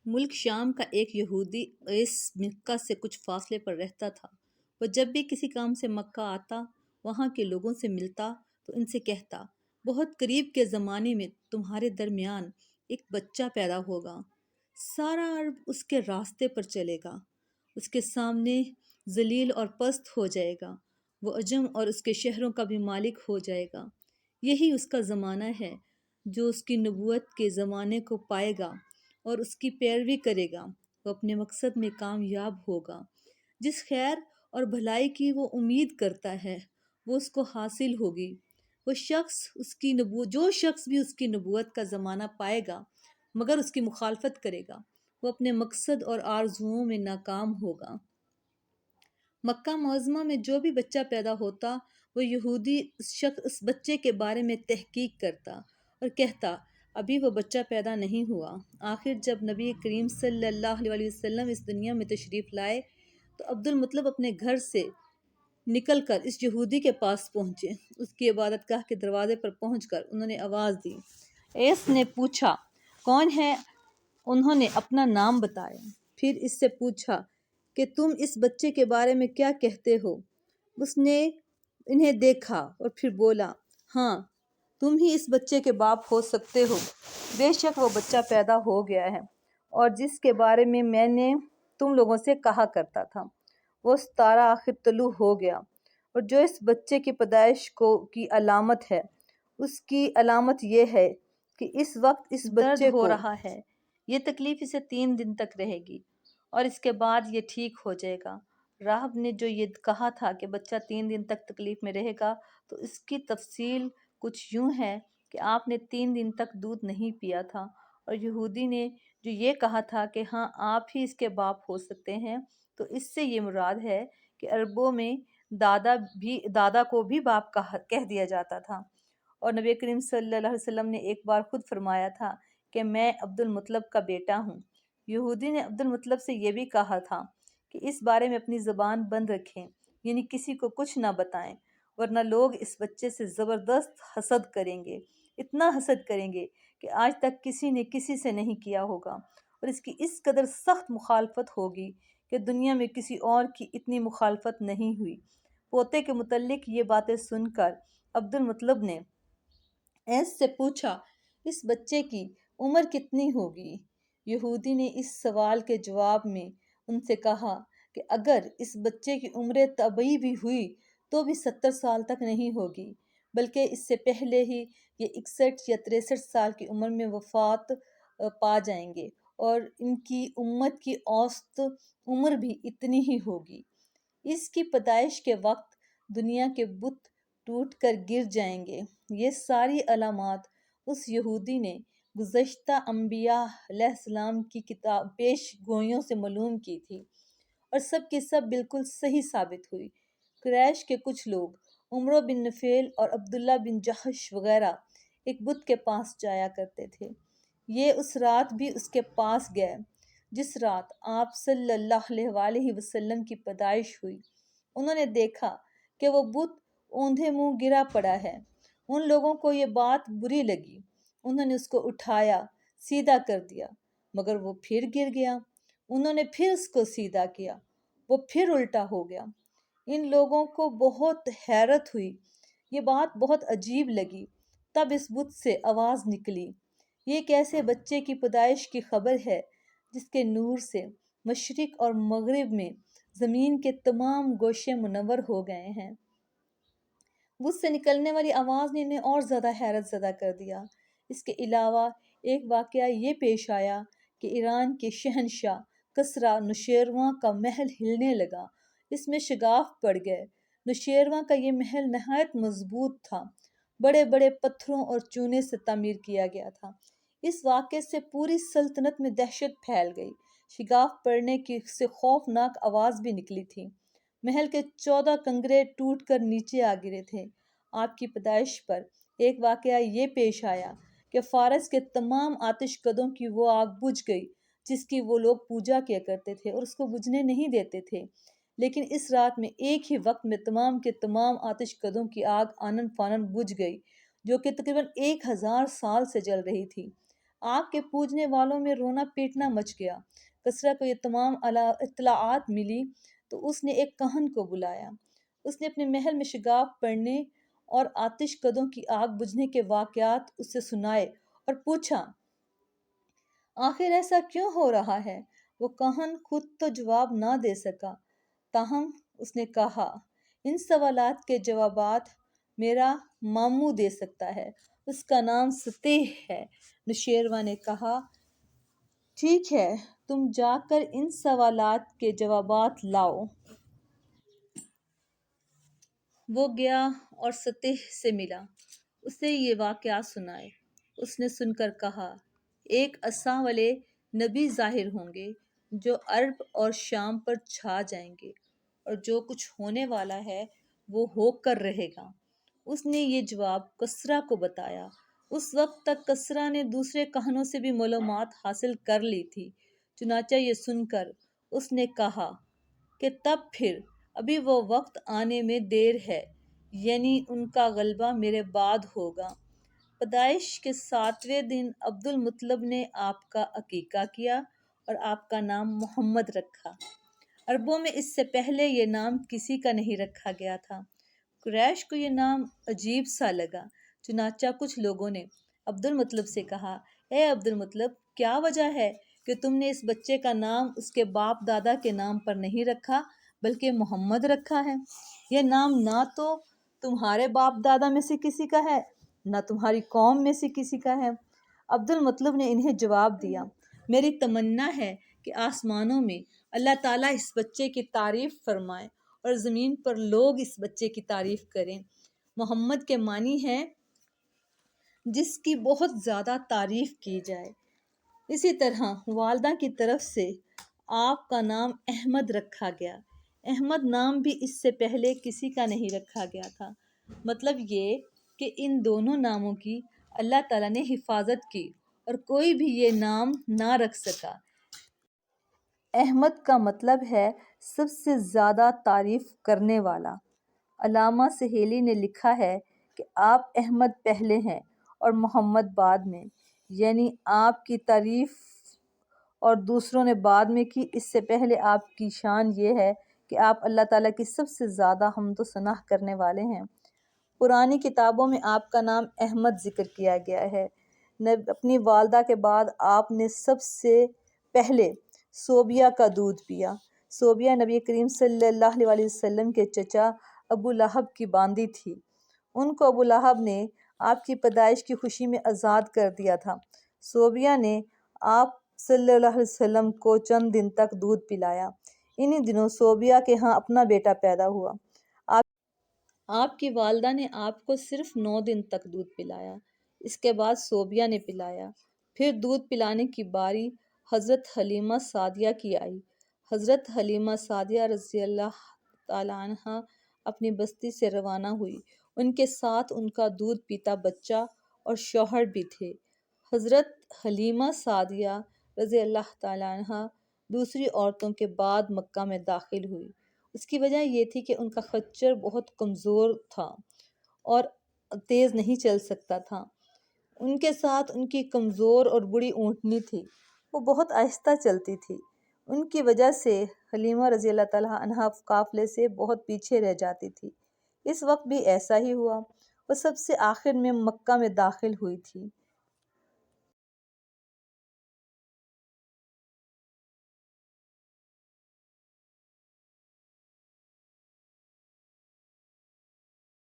ملک شام کا ایک یہودی قیس مکہ سے کچھ فاصلے پر رہتا تھا۔ وہ جب بھی کسی کام سے مکہ آتا، وہاں کے لوگوں سے ملتا تو ان سے کہتا، بہت قریب کے زمانے میں تمہارے درمیان ایک بچہ پیدا ہوگا، سارا عرب اس کے راستے پر چلے گا، اس کے سامنے ذلیل اور پست ہو جائے گا، وہ عجم اور اس کے شہروں کا بھی مالک ہو جائے گا۔ یہی اس کا زمانہ ہے جو اس کی نبوت کے زمانے کو پائے گا اور اس کی پیروی کرے گا، وہ اپنے مقصد میں کامیاب ہوگا۔ جس خیر اور بھلائی کی وہ امید کرتا ہے وہ اس کو حاصل ہوگی۔ جو شخص بھی اس کی نبوت کا زمانہ پائے گا مگر اس کی مخالفت کرے گا، وہ اپنے مقصد اور آرزوؤں میں ناکام ہوگا۔ مکہ معظمہ میں جو بھی بچہ پیدا ہوتا، وہ یہودی اس بچے کے بارے میں تحقیق کرتا اور کہتا، ابھی وہ بچہ پیدا نہیں ہوا۔ آخر جب نبی کریم صلی اللہ علیہ وسلم اس دنیا میں تشریف لائے تو عبد المطلب اپنے گھر سے نکل کر اس یہودی کے پاس پہنچے۔ اس کی عبادت گاہ کے دروازے پر پہنچ کر انہوں نے آواز دی۔ ایس نے پوچھا، کون ہے؟ انہوں نے اپنا نام بتایا۔ پھر اس سے پوچھا کہ تم اس بچے کے بارے میں کیا کہتے ہو؟ اس نے انہیں دیکھا اور پھر بولا، ہاں، تم ہی اس بچے کے باپ ہو سکتے ہو۔ بے شک وہ بچہ پیدا ہو گیا ہے اور جس کے بارے میں نے تم لوگوں سے کہا کرتا تھا، وہ ستارہ آخر طلوع ہو گیا، اور جو اس بچے کی پیدائش کی علامت ہے، اس کی علامت یہ ہے کہ اس وقت اس بچے کو درد ہو رہا ہے، یہ تکلیف اسے 3 دن تک رہے گی اور اس کے بعد یہ ٹھیک ہو جائے گا۔ راہب نے جو یہ کہا تھا کہ بچہ 3 دن تک تکلیف میں رہے گا، تو اس کی تفصیل کچھ یوں ہے کہ آپ نے 3 دن تک دودھ نہیں پیا تھا، اور یہودی نے جو یہ کہا تھا کہ ہاں آپ ہی اس کے باپ ہو سکتے ہیں، تو اس سے یہ مراد ہے کہ عربوں میں دادا کو بھی باپ کہہ دیا جاتا تھا۔ اور نبی کریم صلی اللہ علیہ وسلم نے ایک بار خود فرمایا تھا کہ میں عبد المطلب کا بیٹا ہوں۔ یہودی نے عبد المطلب سے یہ بھی کہا تھا کہ اس بارے میں اپنی زبان بند رکھیں، یعنی کسی کو کچھ نہ بتائیں، ورنہ لوگ اس بچے سے زبردست حسد کریں گے، اتنا حسد کریں گے کہ آج تک کسی نے کسی سے نہیں کیا ہوگا، اور اس کی اس قدر سخت مخالفت ہوگی کہ دنیا میں کسی اور کی اتنی مخالفت نہیں ہوئی۔ پوتے کے متعلق یہ باتیں سن کر عبد المطلب نے ایس سے پوچھا، اس بچے کی عمر کتنی ہوگی؟ یہودی نے اس سوال کے جواب میں ان سے کہا کہ اگر اس بچے کی عمر طبیعی بھی ہوئی تو بھی 70 سال تک نہیں ہوگی، بلکہ اس سے پہلے ہی یہ 61 یا 63 سال کی عمر میں وفات پا جائیں گے، اور ان کی امت کی اوسط عمر بھی اتنی ہی ہوگی۔ اس کی پیدائش کے وقت دنیا کے بت ٹوٹ کر گر جائیں گے۔ یہ ساری علامات اس یہودی نے گزشتہ انبیاء علیہ السلام کی پیش گوئیوں سے معلوم کی تھی، اور سب کی سب بالکل صحیح ثابت ہوئی۔ قریش کے کچھ لوگ عمرو بن نفیل اور عبداللہ بن جحش وغیرہ ایک بت کے پاس جایا کرتے تھے۔ یہ اس رات بھی اس کے پاس گئے جس رات آپ صلی اللہ علیہ وآلہ وسلم کی پیدائش ہوئی۔ انہوں نے دیکھا کہ وہ بت اوندھے منہ گرا پڑا ہے۔ ان لوگوں کو یہ بات بری لگی، انہوں نے اس کو اٹھایا، سیدھا کر دیا، مگر وہ پھر گر گیا۔ انہوں نے پھر اس کو سیدھا کیا، وہ پھر الٹا ہو گیا۔ ان لوگوں کو بہت حیرت ہوئی، یہ بات بہت عجیب لگی۔ تب اس بت سے آواز نکلی، یہ ایک ایسے بچے کی پیدائش کی خبر ہے جس کے نور سے مشرق اور مغرب میں زمین کے تمام گوشے منور ہو گئے ہیں۔ بت سے نکلنے والی آواز نے انہیں اور زیادہ حیرت زدہ کر دیا۔ اس کے علاوہ ایک واقعہ یہ پیش آیا کہ ایران کے شہنشاہ کسریٰ نوشیروان کا محل ہلنے لگا، اس میں شگاف پڑ گئے۔ نوشیروان کا یہ محل نہایت مضبوط تھا، بڑے بڑے پتھروں اور چونے سے تعمیر کیا گیا تھا۔ اس واقعے سے پوری سلطنت میں دہشت پھیل گئی، شگاف پڑنے کی سے خوفناک آواز بھی نکلی تھی۔ محل کے 14 کنگرے ٹوٹ کر نیچے آ گرے تھے۔ آپ کی پیدائش پر ایک واقعہ یہ پیش آیا کہ فارس کے تمام آتش کدوں کی وہ آگ بجھ گئی جس کی وہ لوگ پوجا کیا کرتے تھے اور اس کو بجھنے نہیں دیتے تھے، لیکن اس رات میں ایک ہی وقت میں تمام کے تمام آتش کدوں کی آگ آنن فانن بجھ گئی، جو کہ تقریباً 1000 سال سے جل رہی تھی۔ آگ کے پوجنے والوں میں رونا پیٹنا مچ گیا۔ کسریٰ کو یہ تمام اطلاعات ملی تو اس نے ایک کہن کو بلایا۔ اس نے اپنے محل میں شگاف پڑنے اور آتش کدوں کی آگ بجھنے کے واقعات اس سے سنائے اور پوچھا آخر ایسا کیوں ہو رہا ہے؟ وہ کہن خود تو جواب نہ دے سکا، تاہم اس نے کہا ان سوالات کے جوابات میرا ماموں دے سکتا ہے، اس کا نام ستیہ ہے۔ نوشیروان نے کہا ٹھیک ہے، تم جا کر ان سوالات کے جوابات لاؤ۔ وہ گیا اور ستیہ سے ملا، اسے یہ واقعات سنائے۔ اس نے سن کر کہا ایک عصا والے نبی ظاہر ہوں گے جو عرب اور شام پر چھا جائیں گے، اور جو کچھ ہونے والا ہے وہ ہو کر رہے گا۔ اس نے یہ جواب کسریٰ کو بتایا۔ اس وقت تک کسریٰ نے دوسرے کہنوں سے بھی معلومات حاصل کر لی تھی، چنانچہ یہ سن کر اس نے کہا کہ تب پھر ابھی وہ وقت آنے میں دیر ہے، یعنی ان کا غلبہ میرے بعد ہوگا۔ پیدائش کے 7ویں دن عبد المطلب نے آپ کا عقیقہ کیا اور آپ کا نام محمد رکھا۔ عربوں میں اس سے پہلے یہ نام کسی کا نہیں رکھا گیا تھا۔ قریش کو یہ نام عجیب سا لگا، چنانچہ کچھ لوگوں نے عبد المطلب سے کہا اے عبد المطلب، کیا وجہ ہے کہ تم نے اس بچے کا نام اس کے باپ دادا کے نام پر نہیں رکھا بلکہ محمد رکھا ہے؟ یہ نام نہ تو تمہارے باپ دادا میں سے کسی کا ہے نہ تمہاری قوم میں سے کسی کا ہے۔ عبد المطلب نے انہیں جواب دیا میری تمنا ہے کہ آسمانوں میں اللہ تعالیٰ اس بچے کی تعریف فرمائے اور زمین پر لوگ اس بچے کی تعریف کریں۔ محمد کے معنی ہے جس کی بہت زیادہ تعریف کی جائے۔ اسی طرح والدہ کی طرف سے آپ کا نام احمد رکھا گیا۔ احمد نام بھی اس سے پہلے کسی کا نہیں رکھا گیا تھا۔ مطلب یہ کہ ان دونوں ناموں کی اللہ تعالیٰ نے حفاظت کی اور کوئی بھی یہ نام نہ رکھ سکا۔ احمد کا مطلب ہے سب سے زیادہ تعریف کرنے والا۔ علامہ سہیلی نے لکھا ہے کہ آپ احمد پہلے ہیں اور محمد بعد میں، یعنی آپ کی تعریف اور دوسروں نے بعد میں کی۔ اس سے پہلے آپ کی شان یہ ہے کہ آپ اللہ تعالیٰ کی سب سے زیادہ حمد و ثنا کرنے والے ہیں۔ پرانی کتابوں میں آپ کا نام احمد ذکر کیا گیا ہے۔ اپنی والدہ کے بعد آپ نے سب سے پہلے صوبیہ کا دودھ پیا۔ صوبیہ نبی کریم صلی اللہ علیہ وسلم کے چچا ابو لہب کی باندی تھی۔ ان کو ابو لہب نے آپ کی پیدائش کی خوشی میں آزاد کر دیا تھا۔ صوبیہ نے آپ صلی اللہ علیہ وسلم کو چند دن تک دودھ پلایا۔ انہی دنوں صوبیہ کے ہاں اپنا بیٹا پیدا ہوا۔ آپ کی والدہ نے آپ کو صرف 9 دن تک دودھ پلایا۔ اس کے بعد صوبیہ نے پلایا۔ پھر دودھ پلانے کی باری حضرت حلیمہ سعدیہ کی آئی۔ حضرت حلیمہ سعدیہ رضی اللہ تعالیٰ عنہا اپنی بستی سے روانہ ہوئی۔ ان کے ساتھ ان کا دودھ پیتا بچہ اور شوہر بھی تھے۔ حضرت حلیمہ سعدیہ رضی اللہ تعالیٰ عنہا دوسری عورتوں کے بعد مکہ میں داخل ہوئی۔ اس کی وجہ یہ تھی کہ ان کا خچر بہت کمزور تھا اور تیز نہیں چل سکتا تھا۔ ان کے ساتھ ان کی کمزور اور بوڑھی اونٹنی تھی، وہ بہت آہستہ چلتی تھی۔ ان کی وجہ سے حلیمہ رضی اللہ تعالیٰ عنہا قافلے سے بہت پیچھے رہ جاتی تھی۔ اس وقت بھی ایسا ہی ہوا، وہ سب سے آخر میں مکہ میں داخل ہوئی تھی۔